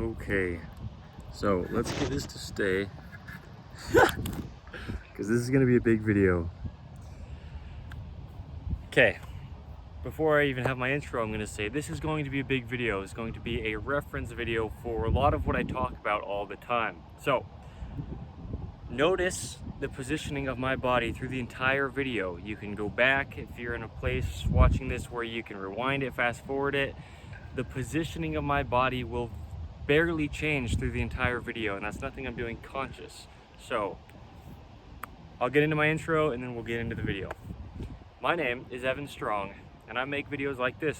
Okay, so let's get this to stay because this is going to be a big video. Okay, before I even have my intro, I'm going to say this is going to be a big video. It's going to be a reference video for a lot of what I talk about all the time. So notice the positioning of my body through the entire video. You can go back if you're in a place watching this where you can rewind it, fast forward it. The positioning of my body will barely change through the entire video, and that's nothing I'm doing conscious. So I'll get into my intro and then we'll get into the video. My name is Evan Strong, and I make videos like this,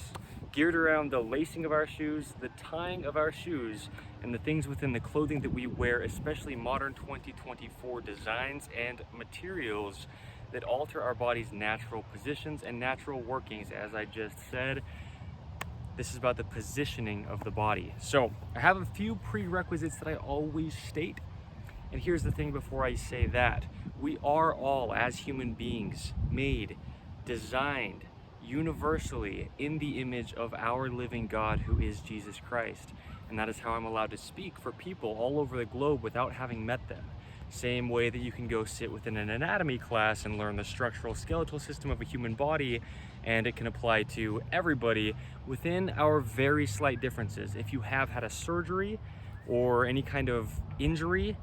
geared around the lacing of our shoes, the tying of our shoes, and the things within the clothing that we wear, especially modern 2024 designs and materials that alter our body's natural positions and natural workings. As I just said, this is about the positioning of the body. So I have a few prerequisites that I always state. And here's the thing before I say that. We are all, as human beings, made, designed, universally in the image of our living God, who is Jesus Christ. And that is how I'm allowed to speak for people all over the globe without having met them. Same way that you can go sit within an anatomy class and learn the structural skeletal system of a human body, and it can apply to everybody within our very slight differences. If you have had a surgery or any kind of injury,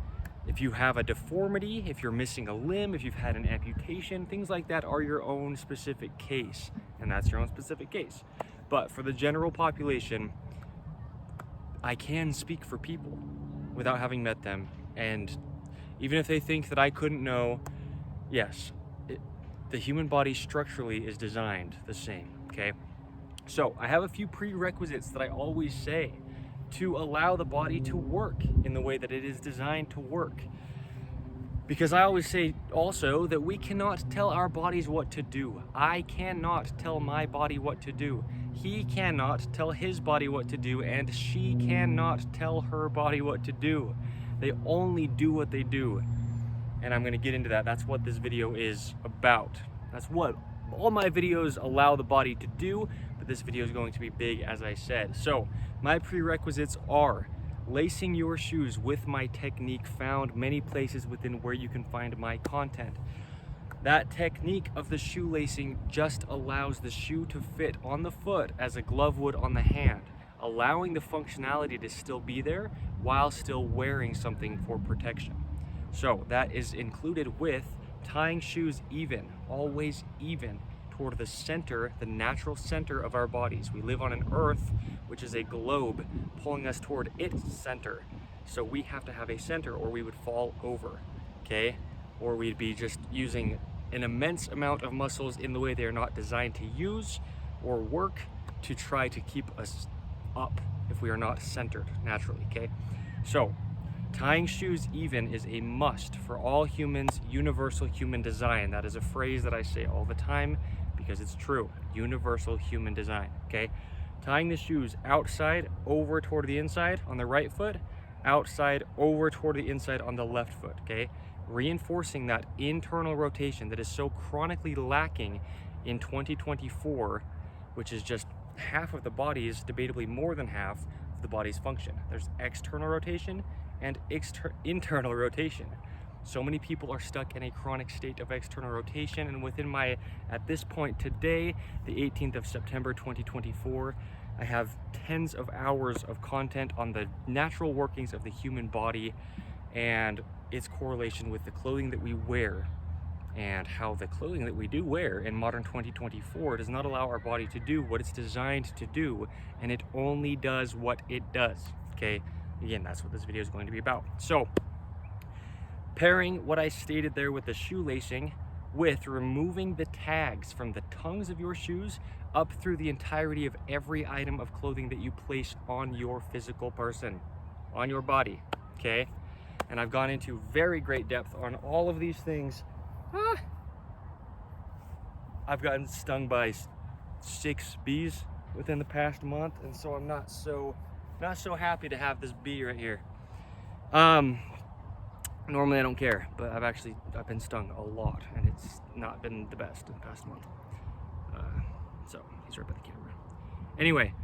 if you have a deformity, if you're missing a limb, if you've had an amputation, things like that are your own specific case, and that's your own specific case. But for the general population, I can speak for people without having met them, and even if they think that I couldn't know, yes, the human body structurally is designed the same, okay? So I have a few prerequisites that I always say to allow the body to work in the way that it is designed to work. Because I always say also that we cannot tell our bodies what to do. I cannot tell my body what to do. He cannot tell his body what to do, and she cannot tell her body what to do. They only do what they do. And I'm gonna get into that. That's what this video is about. That's what all my videos allow the body to do, but this video is going to be big, as I said. So my prerequisites are lacing your shoes with my technique found many places within where you can find my content. That technique of the shoelacing just allows the shoe to fit on the foot as a glove would on the hand, allowing the functionality to still be there while still wearing something for protection. So that is included with tying shoes even, always even, toward the center, the natural center of our bodies. We live on an earth, which is a globe, pulling us toward its center. So we have to have a center or we would fall over, okay? Or we'd be just using an immense amount of muscles in the way they are not designed to use or work to try to keep us up if we are not centered naturally, okay? So tying shoes even is a must for all humans, universal human design. That is a phrase that I say all the time because it's true, universal human design, okay? Tying the shoes outside over toward the inside on the right foot, outside over toward the inside on the left foot, okay? Reinforcing that internal rotation that is so chronically lacking in 2024, which is just half of the body's, debatably more than half of the body's function. There's external rotation and internal rotation. So many people are stuck in a chronic state of external rotation, and within my, at this point today, the 18th of September 2024, I have tens of hours of content on the natural workings of the human body and its correlation with the clothing that we wear, and how the clothing that we do wear in modern 2024 does not allow our body to do what it's designed to do, and it only does what it does, okay? Again, that's what this video is going to be about. So, pairing what I stated there with the shoelacing with removing the tags from the tongues of your shoes up through the entirety of every item of clothing that you place on your physical person, on your body, okay? And I've gone into very great depth on all of these things. I've gotten stung by 6 bees within the past month, and so I'm not so happy to have this bee right here. Normally I don't care, but I've been stung a lot, and it's not been the best in the past month. So he's right by the camera. Anyway,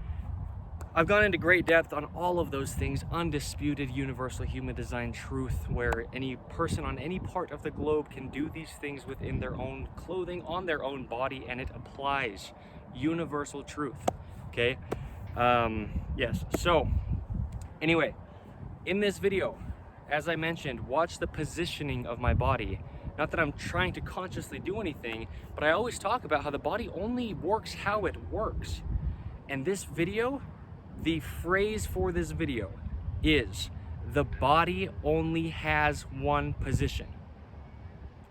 I've gone into great depth on all of those things, undisputed universal human design truth, where any person on any part of the globe can do these things within their own clothing, on their own body, and it applies. Universal truth, okay? Yes, so anyway, in this video, as I mentioned, watch the positioning of my body. Not that I'm trying to consciously do anything, but I always talk about how the body only works how it works. And this video, the phrase for this video is, the body only has one position.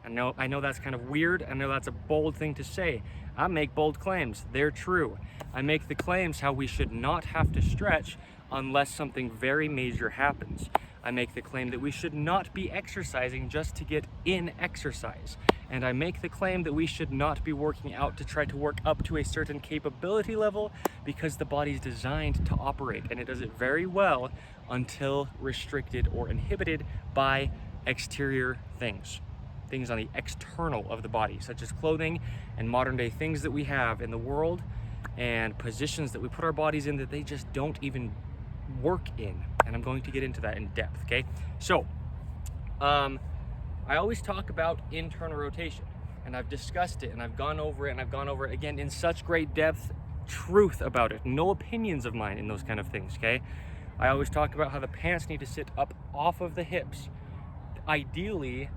I know that's kind of weird. I know that's a bold thing to say. I make bold claims. They're true. I make the claims how we should not have to stretch unless something very major happens. I make the claim that we should not be exercising just to get in exercise. And I make the claim that we should not be working out to try to work up to a certain capability level, because the body's designed to operate, and it does it very well until restricted or inhibited by exterior things. Things on the external of the body, such as clothing and modern day things that we have in the world and positions that we put our bodies in that they just don't even work in. And I'm going to get into that in depth, okay? So, I always talk about internal rotation, and I've discussed it, and I've gone over it, and I've gone over it again in such great depth, truth about it, no opinions of mine in those kind of things, okay? I always talk about how the pants need to sit up off of the hips. Ideally,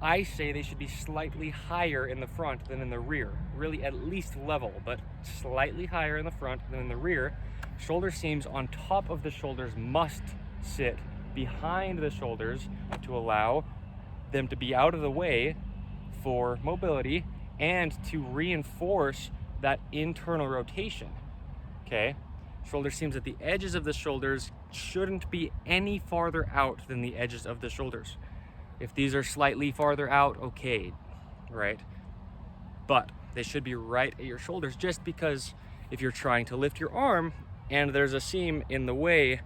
I say they should be slightly higher in the front than in the rear. Really at least level, but slightly higher in the front than in the rear. Shoulder seams on top of the shoulders must sit behind the shoulders to allow them to be out of the way for mobility and to reinforce that internal rotation, okay? Shoulder seams at the edges of the shoulders shouldn't be any farther out than the edges of the shoulders. If these are slightly farther out, okay, right? But they should be right at your shoulders, just because if you're trying to lift your arm and there's a seam in the way,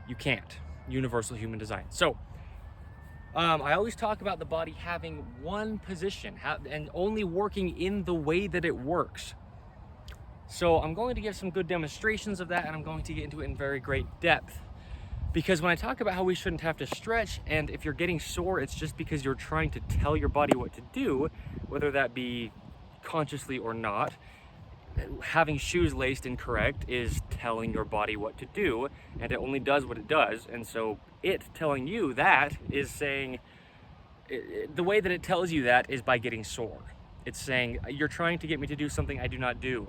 you can't. Universal human design. So, I always talk about the body having one position and only working in the way that it works. So I'm going to give some good demonstrations of that, and I'm going to get into it in very great depth. Because when I talk about how we shouldn't have to stretch, and if you're getting sore, it's just because you're trying to tell your body what to do, whether that be consciously or not. Having shoes laced incorrect is telling your body what to do, and it only does what it does. And so it telling you that is saying, the way that it tells you that is by getting sore. It's saying, you're trying to get me to do something I do not do.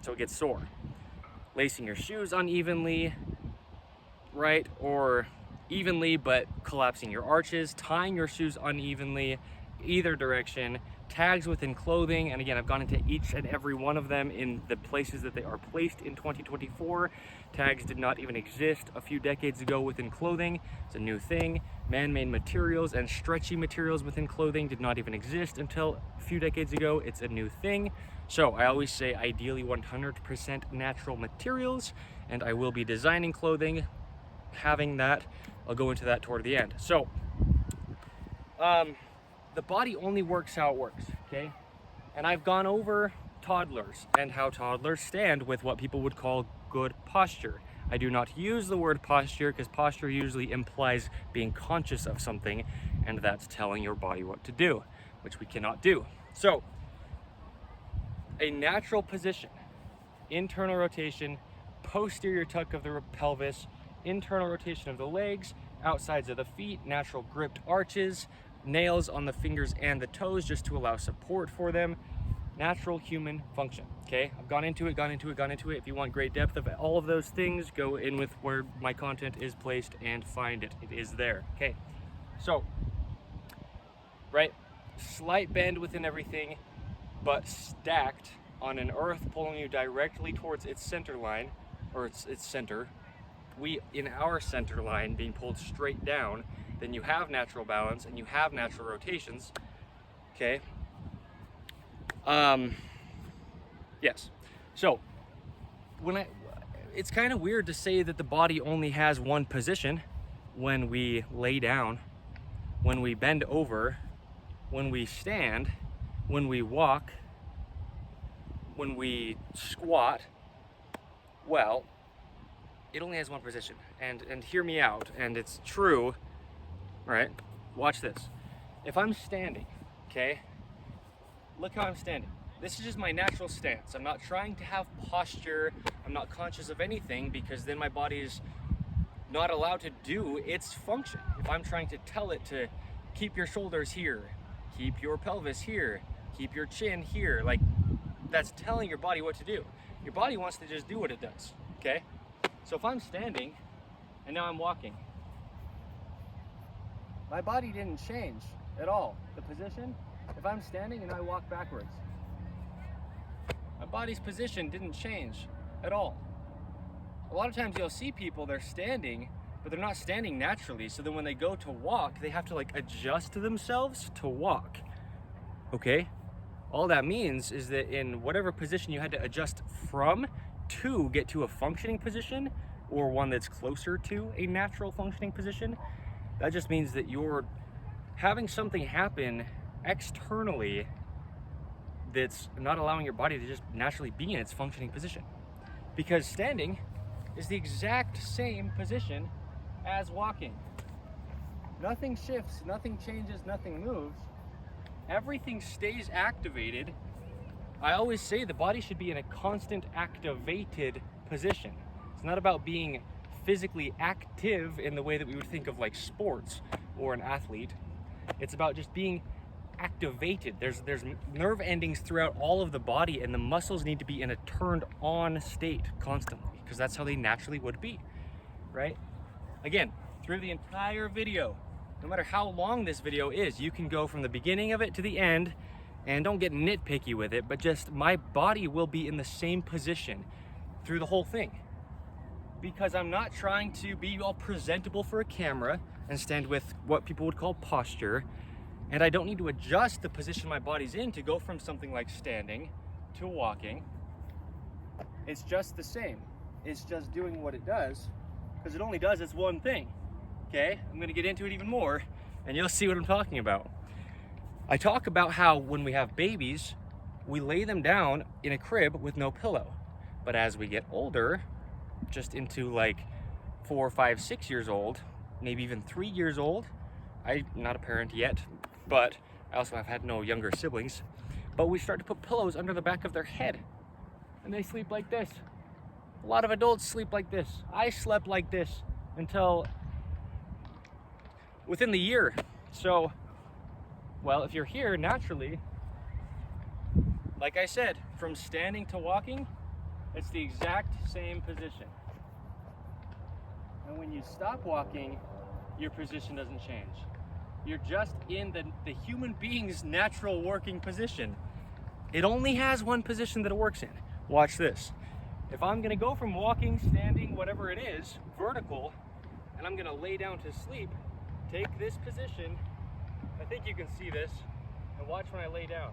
So it gets sore. Lacing your shoes unevenly, right? Or evenly but collapsing your arches, tying your shoes unevenly, either direction, tags within clothing, and again, I've gone into each and every one of them in the places that they are placed in 2024. Tags did not even exist a few decades ago within clothing. It's a new thing. Man-made materials and stretchy materials within clothing did not even exist until a few decades ago. It's a new thing. So I always say ideally 100% natural materials, and I will be designing clothing having that. I'll go into that toward the end. So, the body only works how it works, okay? And I've gone over toddlers and how toddlers stand with what people would call good posture. I do not use the word posture because posture usually implies being conscious of something, and that's telling your body what to do, which we cannot do. So, a natural position, internal rotation, posterior tuck of the pelvis, internal rotation of the legs, outsides of the feet, natural gripped arches, nails on the fingers and the toes just to allow support for them. Natural human function, okay? I've gone into it. If you want great depth of all of those things, go in with where my content is placed and find it. It is there, okay? So, right, slight bend within everything, but stacked on an earth pulling you directly towards its center line, or its center. We, in our center line, being pulled straight down, then you have natural balance and you have natural rotations, okay? Yes. So, it's kind of weird to say that the body only has one position when we lay down, when we bend over, when we stand, when we walk, when we squat, Well, it only has one position, and hear me out, and it's true, right? Watch this. If I'm standing, okay, look how I'm standing. This is just my natural stance. I'm not trying to have posture. I'm not conscious of anything, because then my body is not allowed to do its function. If I'm trying to tell it to keep your shoulders here, keep your pelvis here, keep your chin here, like, that's telling your body what to do. Your body wants to just do what it does, okay? So if I'm standing and now I'm walking, my body didn't change at all. The position, if I'm standing and I walk backwards, my body's position didn't change at all. A lot of times you'll see people, they're standing, but they're not standing naturally. So then when they go to walk, they have to like adjust themselves to walk, okay? All that means is that in whatever position you had to adjust from to get to a functioning position, or one that's closer to a natural functioning position, that just means that you're having something happen externally that's not allowing your body to just naturally be in its functioning position. Because standing is the exact same position as walking. Nothing shifts, nothing changes, nothing moves. Everything stays activated. I always say the body should be in a constant activated position. It's not about being physically active in the way that we would think of like sports or an athlete. It's about just being activated. There's nerve endings throughout all of the body, and the muscles need to be in a turned on state constantly, because that's how they naturally would be, right? Again, through the entire video, no matter how long this video is, you can go from the beginning of it to the end, and don't get nitpicky with it, but just my body will be in the same position through the whole thing. Because I'm not trying to be all presentable for a camera and stand with what people would call posture, and I don't need to adjust the position my body's in to go from something like standing to walking. It's just the same. It's just doing what it does, because it only does this one thing. Okay, I'm gonna get into it even more, and you'll see what I'm talking about. I talk about how when we have babies, we lay them down in a crib with no pillow. But as we get older, just into like 4, 5, 6 years old, maybe even 3 years old, I'm not a parent yet, but I also have had no younger siblings, but we start to put pillows under the back of their head, and they sleep like this. A lot of adults sleep like this. I slept like this until within the year. So, well, if you're here naturally, like I said, from standing to walking, it's the exact same position. And when you stop walking, your position doesn't change. You're just in the human being's natural working position. It only has one position that it works in. Watch this. If I'm gonna go from walking, standing, whatever it is, vertical, and I'm gonna lay down to sleep, take this position, I think you can see this, and watch when I lay down.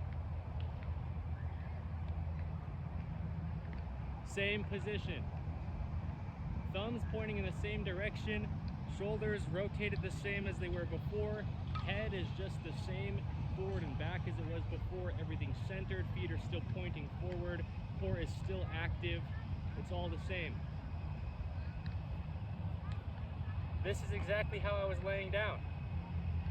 Same position. Thumbs pointing in the same direction, shoulders rotated the same as they were before, head is just the same forward and back as it was before, everything's centered, feet are still pointing forward, core is still active, it's all the same. This is exactly how I was laying down.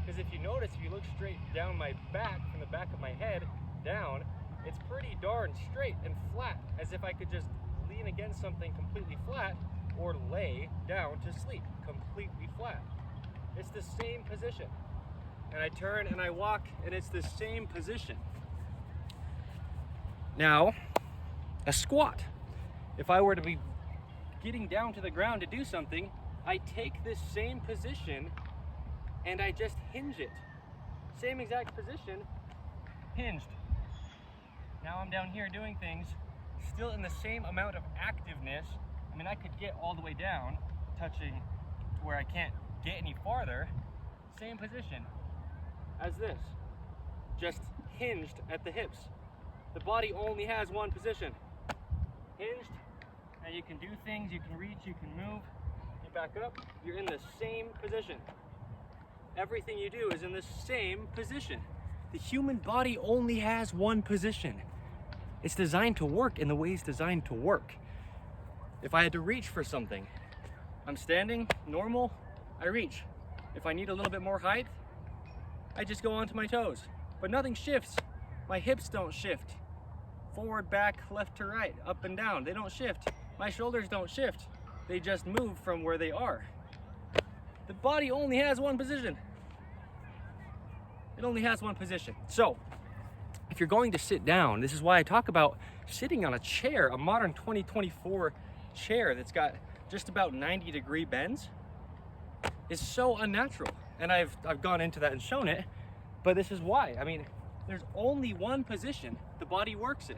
Because if you notice, if you look straight down my back, from the back of my head down, it's pretty darn straight and flat, as if I could just lean against something completely flat or lay down to sleep completely flat. It's the same position. And I turn and I walk, and it's the same position. Now, a squat. If I were to be getting down to the ground to do something, I take this same position and I just hinge it. Same exact position, hinged. Now I'm down here doing things, still in the same amount of activeness. I mean, I could get all the way down, touching to where I can't get any farther. Same position as this, just hinged at the hips. The body only has one position, hinged, and you can do things, you can reach, you can move, get back up, you're in the same position. Everything you do is in the same position. The human body only has one position. It's designed to work in the way it's designed to work. If I had to reach for something, I'm standing, normal, I reach. If I need a little bit more height, I just go onto my toes. But nothing shifts. My hips don't shift. Forward, back, left to right, up and down, they don't shift. My shoulders don't shift. They just move from where they are. The body only has one position. It only has one position. So, if you're going to sit down, this is why I talk about sitting on a chair, a modern 2024 chair that's got just about 90-degree bends, is so unnatural. And I've gone into that and shown it, but this is why. I mean, there's only one position the body works in.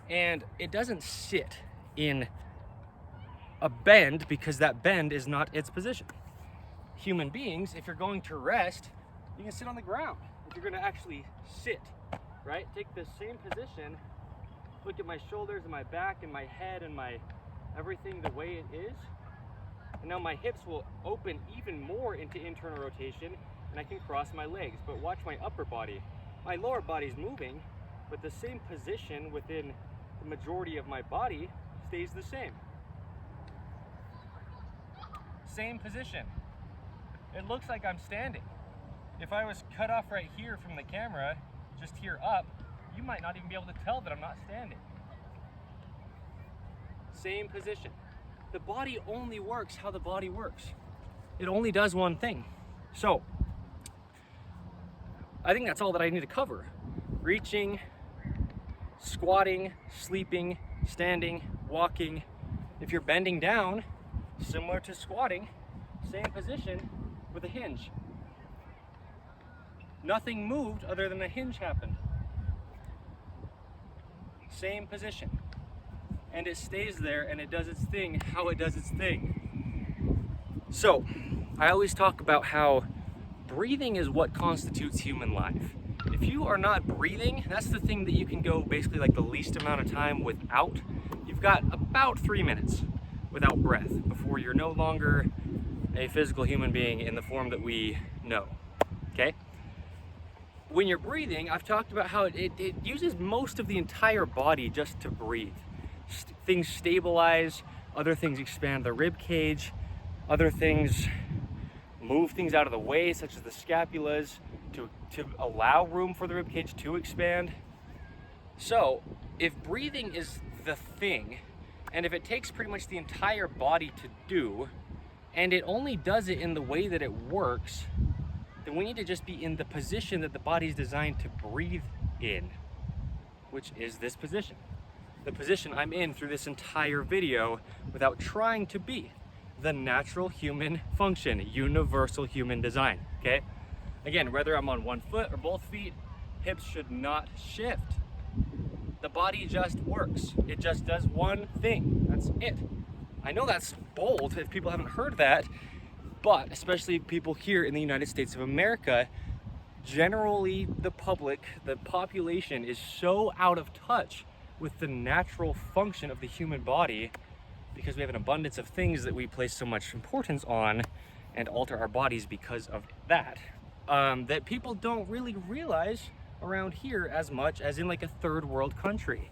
And it doesn't sit in a bend because that bend is not its position. Human beings, if you're going to rest, you can sit on the ground. If you're gonna actually sit, right? Take the same position, look at my shoulders and my back and my head and my everything the way it is. And now my hips will open even more into internal rotation and I can cross my legs. But watch my upper body. My lower body's moving, but the same position within the majority of my body stays the same. Same position. It looks like I'm standing. If I was cut off right here from the camera, just here up, you might not even be able to tell that I'm not standing. Same position. The body only works how the body works. It only does one thing. So, I think that's all that I need to cover. Reaching, squatting, sleeping, standing, walking. If you're bending down, similar to squatting, same position with a hinge. Nothing moved other than a hinge happened. Same position. And it stays there and it does its thing how it does its thing. So, I always talk about how breathing is what constitutes human life. If you are not breathing, that's the thing that you can go basically like the least amount of time without. You've got about 3 minutes without breath before you're no longer a physical human being in the form that we know, okay? When you're breathing, I've talked about how it uses most of the entire body just to breathe. Things stabilize, other things expand the rib cage, other things move things out of the way, such as the scapulas, to allow room for the rib cage to expand. So, if breathing is the thing, and if it takes pretty much the entire body to do, and it only does it in the way that it works, then we need to just be in the position that the body's designed to breathe in, which is this position. The position I'm in through this entire video without trying to be. The natural human function, universal human design, okay? Again, whether I'm on one foot or both feet, hips should not shift. The body just works. It just does one thing, that's it. I know that's bold if people haven't heard that, but especially people here in the United States of America, generally the public, the population is so out of touch with the natural function of the human body because we have an abundance of things that we place so much importance on and alter our bodies because of that, that people don't really realize around here as much as in like a third world country.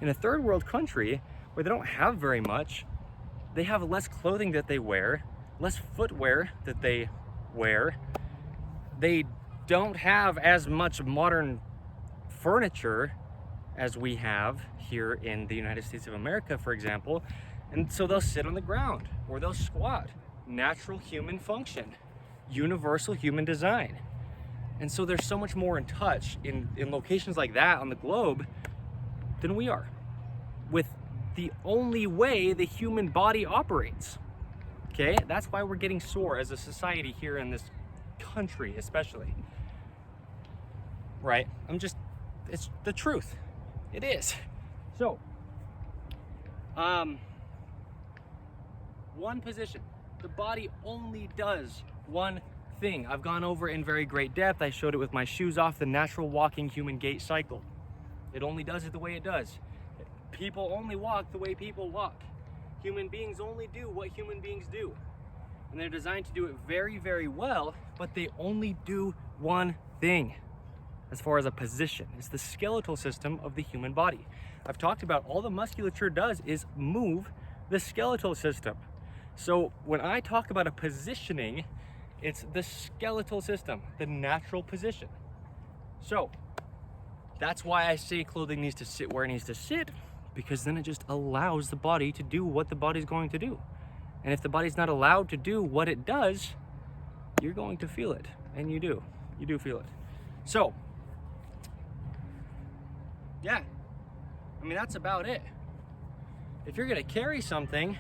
In a third world country where they don't have very much, they have less clothing that they wear, less footwear that they wear. They don't have as much modern furniture as we have here in the United States of America, for example. And so they'll sit on the ground or they'll squat. Natural human function, universal human design. And so they're so much more in touch in locations like that on the globe than we are with the only way the human body operates. Okay, that's why we're getting sore as a society here in this country, especially. Right? It's the truth. It is. So, one position. The body only does one thing. I've gone over it in very great depth. I showed it with my shoes off, the natural walking human gait cycle. It only does it the way it does. People only walk the way people walk. Human beings only do what human beings do. And they're designed to do it very, very well, but they only do one thing as far as a position. It's the skeletal system of the human body. I've talked about all the musculature does is move the skeletal system. So when I talk about a positioning, it's the skeletal system, the natural position. So that's why I say clothing needs to sit where it needs to sit, because then it just allows the body to do what the body's going to do. And if the body's not allowed to do what it does, you're going to feel it. And you do feel it. So, yeah, I mean, that's about it. If you're gonna carry something,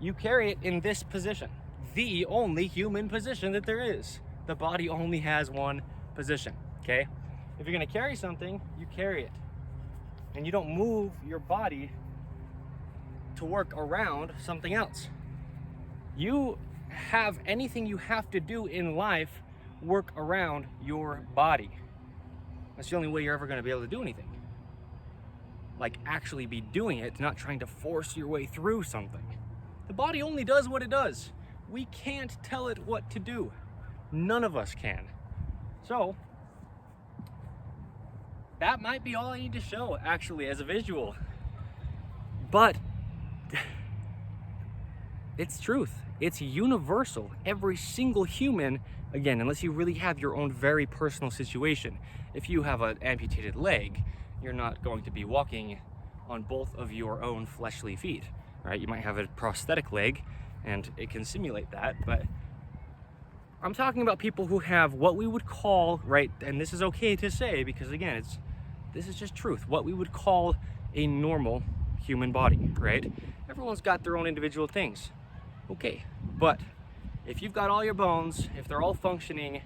you carry it in this position. The only human position that there is. The body only has one position, okay? If you're gonna carry something, you carry it. And you don't move your body to work around something else. You have anything you have to do in life work around your body. That's the only way you're ever gonna be able to do anything. Like actually be doing it, not trying to force your way through something. The body only does what it does. We can't tell it what to do. None of us can. So, that might be all I need to show, actually, as a visual. But it's truth. It's universal. Every single human, again, unless you really have your own very personal situation. If you have an amputated leg, you're not going to be walking on both of your own fleshly feet, right? You might have a prosthetic leg and it can simulate that, but I'm talking about people who have what we would call, right, and this is okay to say because again, this is just truth, what we would call a normal human body, right? Everyone's got their own individual things. Okay, but if you've got all your bones, if they're all functioning,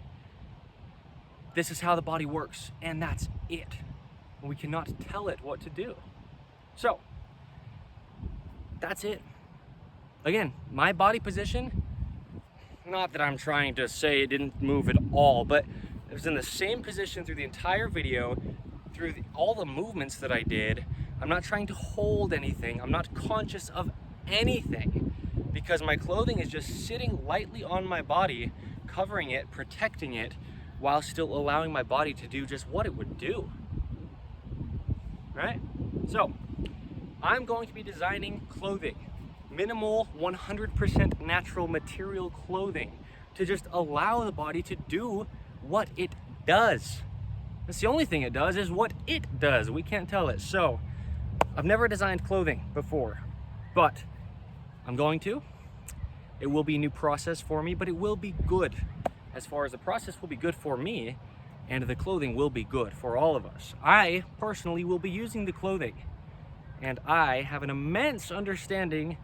this is how the body works, and that's it. We cannot tell it what to do. So, that's it. Again, my body position, not that I'm trying to say it didn't move at all, but it was in the same position through the entire video, through all the movements that I did. I'm not trying to hold anything. I'm not conscious of anything because my clothing is just sitting lightly on my body, covering it, protecting it, while still allowing my body to do just what it would do. Right? So, I'm going to be designing clothing, minimal 100% natural material clothing to just allow the body to do what it does. That's the only thing it does is what it does. We can't tell it. So, I've never designed clothing before, but I'm going to. It will be a new process for me, but it will be good. As far as the process will be good for me, and the clothing will be good for all of us. I personally will be using the clothing, and I have an immense understanding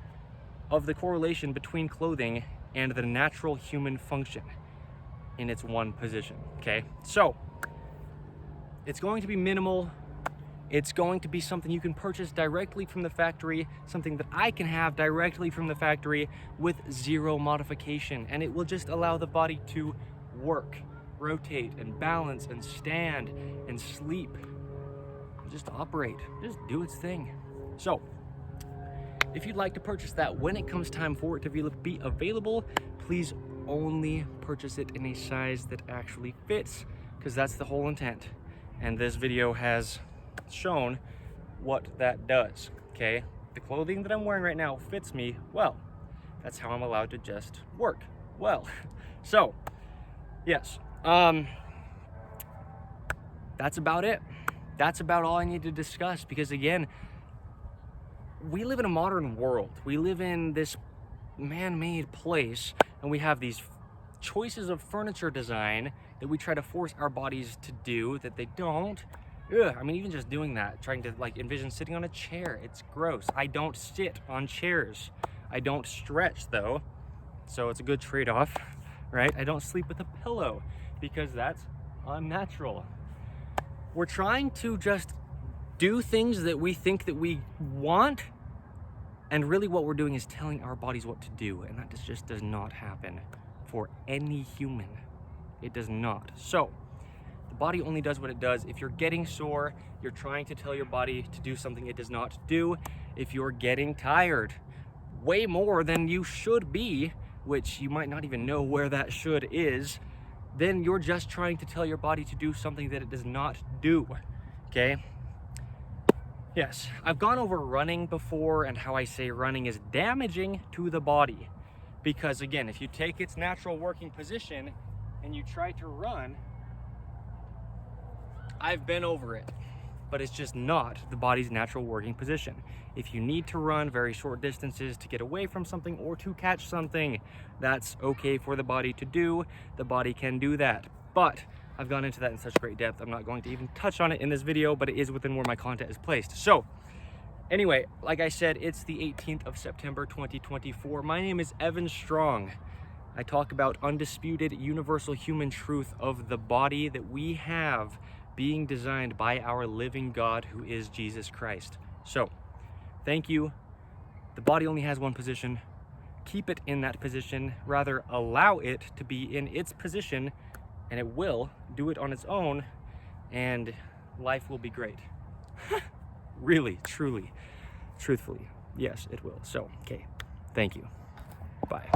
of the correlation between clothing and the natural human function in its one position, okay? So, it's going to be minimal. It's going to be something you can purchase directly from the factory, something that I can have directly from the factory with zero modification, and it will just allow the body to work, rotate and balance and stand and sleep, just operate, just do its thing. So if you'd like to purchase that when it comes time for it to be available, please only purchase it in a size that actually fits, because that's the whole intent, and this video has shown what that does. Okay, the clothing that I'm wearing right now fits me well. That's how I'm allowed to just work well. So yes, that's about it. That's about all I need to discuss, because again, we live in a modern world. We live in this man-made place, and we have these choices of furniture design that we try to force our bodies to do that they don't. Ugh, I mean, even just doing that, trying to like envision sitting on a chair, it's gross. I don't sit on chairs. I don't stretch though, so it's a good trade-off, right? I don't sleep with a pillow because that's unnatural. We're trying to just do things that we think that we want, and really what we're doing is telling our bodies what to do, and that just does not happen for any human. It does not. So the body only does what it does. If you're getting sore, you're trying to tell your body to do something it does not do. If you're getting tired, way more than you should be, which you might not even know where that should is, then you're just trying to tell your body to do something that it does not do, okay? Yes, I've gone over running before and how I say running is damaging to the body. Because again, if you take its natural working position and you try to run, I've been over it, but it's just not the body's natural working position. If you need to run very short distances to get away from something or to catch something, that's okay for the body to do. The body can do that. But I've gone into that in such great depth, I'm not going to even touch on it in this video, but it is within where my content is placed. So anyway, like I said, it's the 18th of September, 2024. My name is Evan Strong. I talk about undisputed universal human truth of the body that we have being designed by our living God, who is Jesus Christ. So, thank you. The body only has one position. Keep it in that position. Rather, allow it to be in its position, and it will do it on its own, and life will be great. Really, truly, truthfully, yes, it will. So, okay, thank you. Bye.